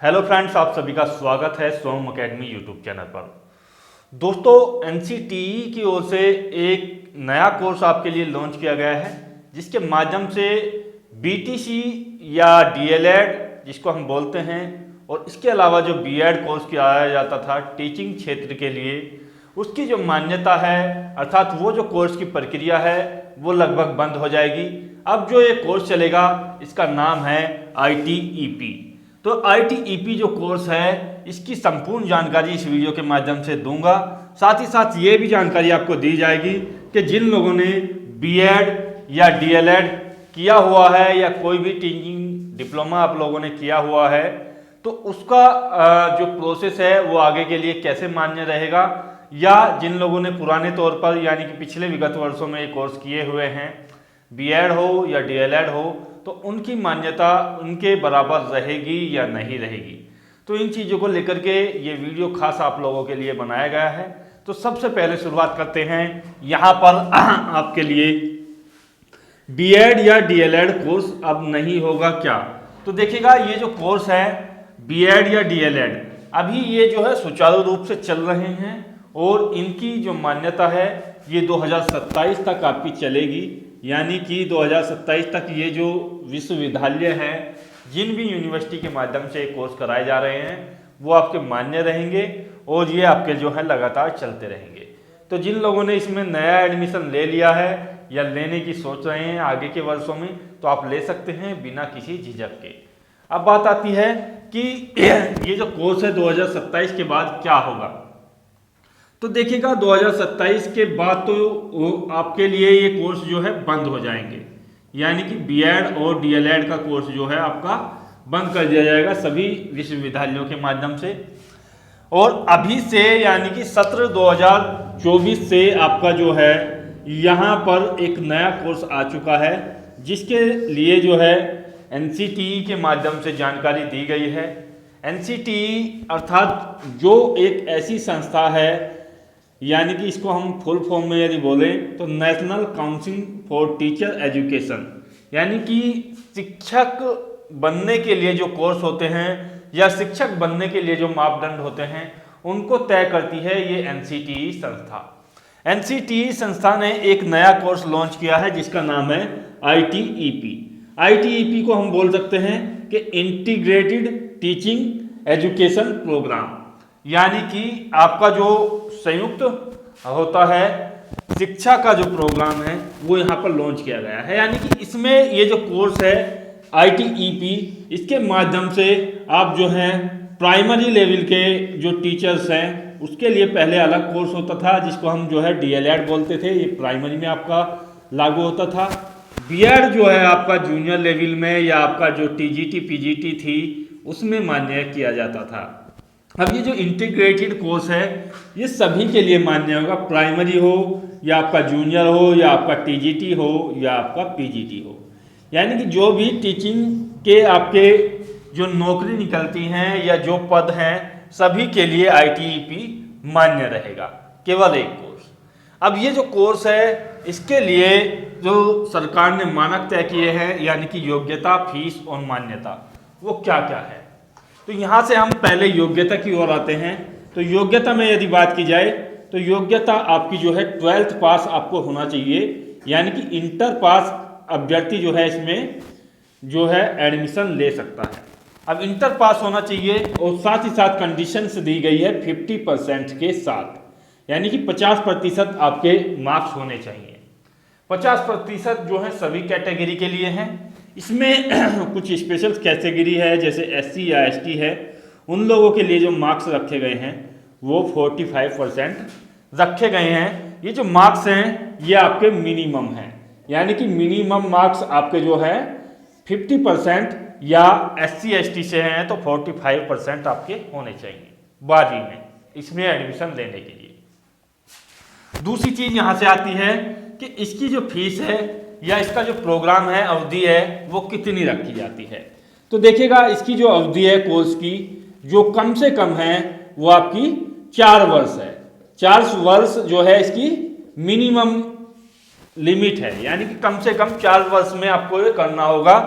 Hello friends, आप सभी का स्वागत है सोम अकेडमी यूट्यूब चैनल पर। दोस्तों, एनसीटीई की ओर से एक नया कोर्स आपके लिए लॉन्च किया गया है, जिसके माध्यम से बीटीसी या डीएलएड जिसको हम बोलते हैं, और इसके अलावा जो बीएड कोर्स किया जाता था टीचिंग क्षेत्र के लिए, उसकी जो मान्यता है अर्थात वो जो कोर्स की प्रक्रिया है वो लगभग बंद हो जाएगी। अब जो ये कोर्स चलेगा इसका नाम है आईटीईपी। तो आईटीईपी जो कोर्स है इसकी संपूर्ण जानकारी इस वीडियो के माध्यम से दूंगा। साथ ही साथ ये भी जानकारी आपको दी जाएगी कि जिन लोगों ने बीएड या डीएलएड किया हुआ है या कोई भी टीचिंग डिप्लोमा आप लोगों ने किया हुआ है, तो उसका जो प्रोसेस है वो आगे के लिए कैसे मान्य रहेगा, या जिन लोगों ने पुराने तौर पर यानी कि पिछले विगत वर्षों में ये कोर्स किए हुए हैं, बीएड हो या डीएलएड हो, तो उनकी मान्यता उनके बराबर रहेगी या नहीं रहेगी। तो इन चीज़ों को लेकर के ये वीडियो खास आप लोगों के लिए बनाया गया है। तो सबसे पहले शुरुआत करते हैं यहाँ पर आपके लिए बीएड या डीएलएड कोर्स अब नहीं होगा क्या। तो देखिएगा, ये जो कोर्स है बीएड या डीएलएड अभी ये जो है सुचारू रूप से चल रहे हैं और इनकी जो मान्यता है ये 2027 तक आपकी चलेगी। यानी कि 2027 तक ये जो विश्वविद्यालय हैं, जिन भी यूनिवर्सिटी के माध्यम से कोर्स कराए जा रहे हैं, वो आपके मान्य रहेंगे और ये आपके जो है लगातार चलते रहेंगे। तो जिन लोगों ने इसमें नया एडमिशन ले लिया है या लेने की सोच रहे हैं आगे के वर्षों में, तो आप ले सकते हैं बिना किसी झिझक के। अब बात आती है कि ये जो कोर्स है 2027 के बाद क्या होगा। तो देखिएगा, 2027 के बाद तो आपके लिए ये कोर्स जो है बंद हो जाएंगे, यानी कि बीएड और डीएलएड का कोर्स जो है आपका बंद कर दिया जाएगा सभी विश्वविद्यालयों के माध्यम से। और अभी से यानी कि सत्र 2024 से आपका जो है यहाँ पर एक नया कोर्स आ चुका है, जिसके लिए जो है एनसीटीई के माध्यम से जानकारी दी गई है। एनसीटीई अर्थात जो एक ऐसी संस्था है, यानी कि इसको हम फुल फॉर्म में यदि बोलें तो national council for teacher education, यानी कि शिक्षक बनने के लिए जो कोर्स होते हैं या शिक्षक बनने के लिए जो मापदंड होते हैं उनको तय करती है ये एनसीटीई संस्था। एनसीटीई संस्था ने एक नया कोर्स लॉन्च किया है जिसका नाम है आईटीईपी। आईटीईपी को हम बोल सकते हैं कि इंटीग्रेटेड टीचिंग एजुकेशन प्रोग्राम, यानी कि आपका जो संयुक्त होता है शिक्षा का जो प्रोग्राम है वो यहाँ पर लॉन्च किया गया है। यानी कि इसमें ये जो कोर्स है आईटीईपी, इसके माध्यम से आप जो हैं प्राइमरी लेवल के जो टीचर्स हैं उसके लिए पहले अलग कोर्स होता था जिसको हम जो है डीएलएड बोलते थे, ये प्राइमरी में आपका लागू होता था। बीएड जो है आपका जूनियर लेवल में या आपका जो टीजीटी पीजीटी थी उसमें मान्य किया जाता था। अब ये जो इंटीग्रेटेड कोर्स है ये सभी के लिए मान्य होगा, प्राइमरी हो या आपका जूनियर हो या आपका टीजीटी हो या आपका पीजीटी हो। यानी कि जो भी टीचिंग के आपके जो नौकरी निकलती हैं या जो पद हैं सभी के लिए आईटीईपी मान्य रहेगा, केवल एक कोर्स। अब ये जो कोर्स है इसके लिए जो सरकार ने मानक तय किए हैं, यानी कि योग्यता, फीस और मान्यता, वो क्या क्या है। तो यहाँ से हम पहले योग्यता की ओर आते हैं। तो योग्यता में यदि बात की जाए तो योग्यता आपकी जो है 12th पास आपको होना चाहिए, यानी कि इंटर पास अभ्यर्थी जो है इसमें जो है एडमिशन ले सकता है। अब इंटर पास होना चाहिए और साथ ही साथ कंडीशंस दी गई है 50% के साथ, यानी कि 50% आपके मार्क्स होने चाहिए। 50% जो है सभी कैटेगरी के लिए हैं। इसमें कुछ स्पेशल कैटेगरी है जैसे एससी या एसटी है, उन लोगों के लिए जो मार्क्स रखे गए हैं वो 45% रखे गए हैं। ये जो मार्क्स हैं ये आपके मिनिमम हैं, यानी कि मिनिमम मार्क्स आपके जो है 50% या एससी एसटी से हैं तो 45% आपके होने चाहिए बाजी में इसमें एडमिशन लेने के लिए। दूसरी चीज़ यहाँ से आती है कि इसकी जो फीस है या इसका जो प्रोग्राम है, अवधि है, वो कितनी रखी जाती है। तो देखिएगा, इसकी जो अवधि है कोर्स की जो कम से कम है वो आपकी 4 वर्ष है। 4 वर्ष जो है इसकी मिनिमम लिमिट है, यानी कि कम से कम 4 वर्ष में आपको ये करना होगा।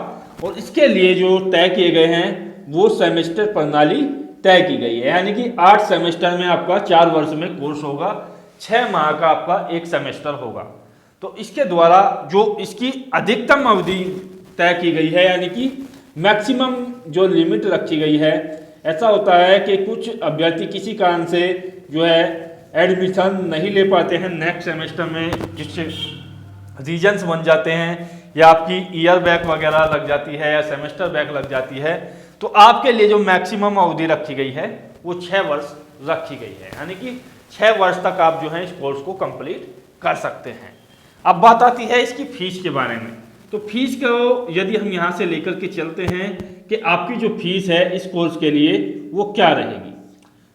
और इसके लिए जो तय किए गए हैं वो सेमेस्टर प्रणाली तय की गई है, यानी कि 8 सेमेस्टर में आपका 4 वर्ष में कोर्स होगा, 6 माह का आपका एक सेमेस्टर होगा। तो इसके द्वारा जो इसकी अधिकतम अवधि तय की गई है, यानी कि मैक्सिमम जो लिमिट रखी गई है, ऐसा होता है कि कुछ अभ्यर्थी किसी कारण से जो है एडमिशन नहीं ले पाते हैं नेक्स्ट सेमेस्टर में, जिससे रीजन्स बन जाते हैं या आपकी ईयर बैक वगैरह लग जाती है या सेमेस्टर बैक लग जाती है। तो आपके लिए जो मैक्सिमम अवधि रखी गई है वो 6 वर्ष रखी गई है, यानी कि 6 वर्ष तक आप जो है इस कोर्स को कंप्लीट कर सकते हैं। अब बात आती है इसकी फीस के बारे में। तो फीस को यदि हम यहाँ से लेकर के चलते हैं कि आपकी जो फीस है इस कोर्स के लिए वो क्या रहेगी,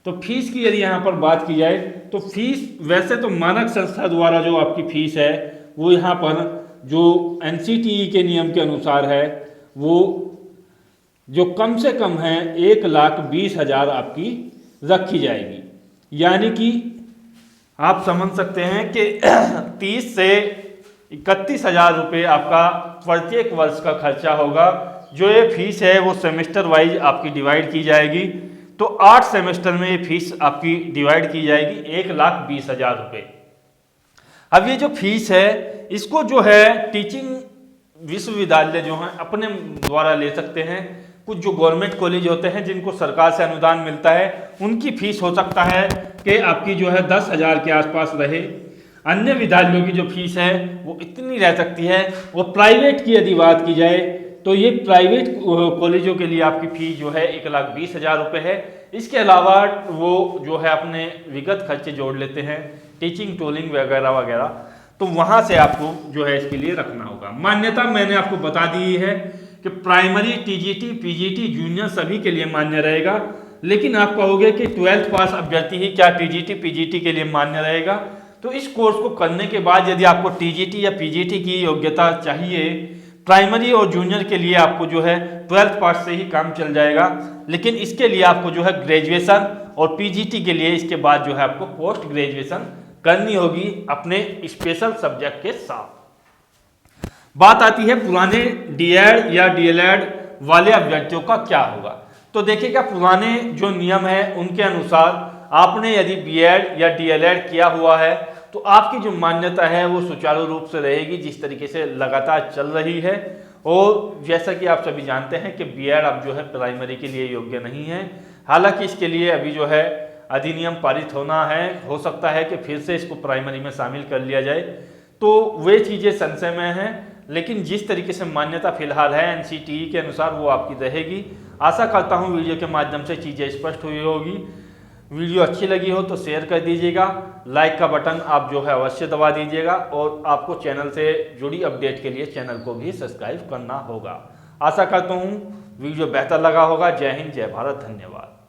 तो फीस की यदि यहाँ पर बात की जाए तो फीस वैसे तो मानक संस्था द्वारा जो आपकी फीस है वो यहाँ पर जो NCTE के नियम के अनुसार है वो जो कम से कम है 1,20,000 आपकी रखी जाएगी, यानी कि आप समझ सकते हैं कि 30 से 31,000 रुपये आपका प्रत्येक वर्ष का खर्चा होगा। जो ये फीस है वो सेमेस्टर वाइज आपकी डिवाइड की जाएगी, तो 8 सेमेस्टर में ये फीस आपकी डिवाइड की जाएगी 1,20,000 रुपये। अब ये जो फीस है इसको जो है टीचिंग विश्वविद्यालय जो हैं अपने द्वारा ले सकते हैं। कुछ जो गवर्नमेंट कॉलेज होते हैं जिनको सरकार से अनुदान मिलता है उनकी फीस हो सकता है कि आपकी जो है 10,000 के आसपास रहे। अन्य विद्यालयों की जो फीस है वो इतनी रह सकती है। वो प्राइवेट की यदि बात की जाए तो ये प्राइवेट कॉलेजों के लिए आपकी फीस जो है 1,20,000 रुपये है। इसके अलावा वो जो है अपने विगत खर्चे जोड़ लेते हैं, टीचिंग टोलिंग वगैरह वगैरह, तो वहाँ से आपको जो है इसके लिए रखना होगा। मान्यता मैंने आपको बता दी है कि प्राइमरी, टीजीटी, पीजीटी, जूनियर सभी के लिए मान्य रहेगा, लेकिन आप कहोगे कि 12th पास अभ्यर्थी ही क्या टीजीटी पीजीटी के लिए मान्य रहेगा। तो इस कोर्स को करने के बाद यदि आपको टीजीटी या पीजीटी की योग्यता चाहिए, प्राइमरी और जूनियर के लिए आपको जो है 12th पास से ही काम चल जाएगा, लेकिन इसके लिए आपको जो है ग्रेजुएशन और पीजीटी के लिए इसके बाद जो है आपको पोस्ट ग्रेजुएशन करनी होगी अपने स्पेशल सब्जेक्ट के साथ। बात आती है पुराने डीएड या डीएलएड वाले अभ्यर्थियों का क्या होगा। तो देखिएगा पुराने जो नियम है उनके अनुसार आपने यदि बीएड या डीएलएड किया हुआ है तो आपकी जो मान्यता है वो सुचारू रूप से रहेगी, जिस तरीके से लगातार चल रही है। और जैसा कि आप सभी जानते हैं कि बीएड अब जो है प्राइमरी के लिए योग्य नहीं है, हालांकि इसके लिए अभी जो है अधिनियम पारित होना है, हो सकता है कि फिर से इसको प्राइमरी में शामिल कर लिया जाए, तो वे चीज़ें संशय में हैं। लेकिन जिस तरीके से मान्यता फिलहाल है NCTE के अनुसार वो आपकी रहेगी। आशा करता हूँ वीडियो के माध्यम से चीज़ें स्पष्ट हुई होगी। वीडियो अच्छी लगी हो तो शेयर कर दीजिएगा, लाइक का बटन आप जो है अवश्य दबा दीजिएगा, और आपको चैनल से जुड़ी अपडेट के लिए चैनल को भी सब्सक्राइब करना होगा। आशा करता हूँ वीडियो बेहतर लगा होगा। जय हिंद, जय भारत, धन्यवाद।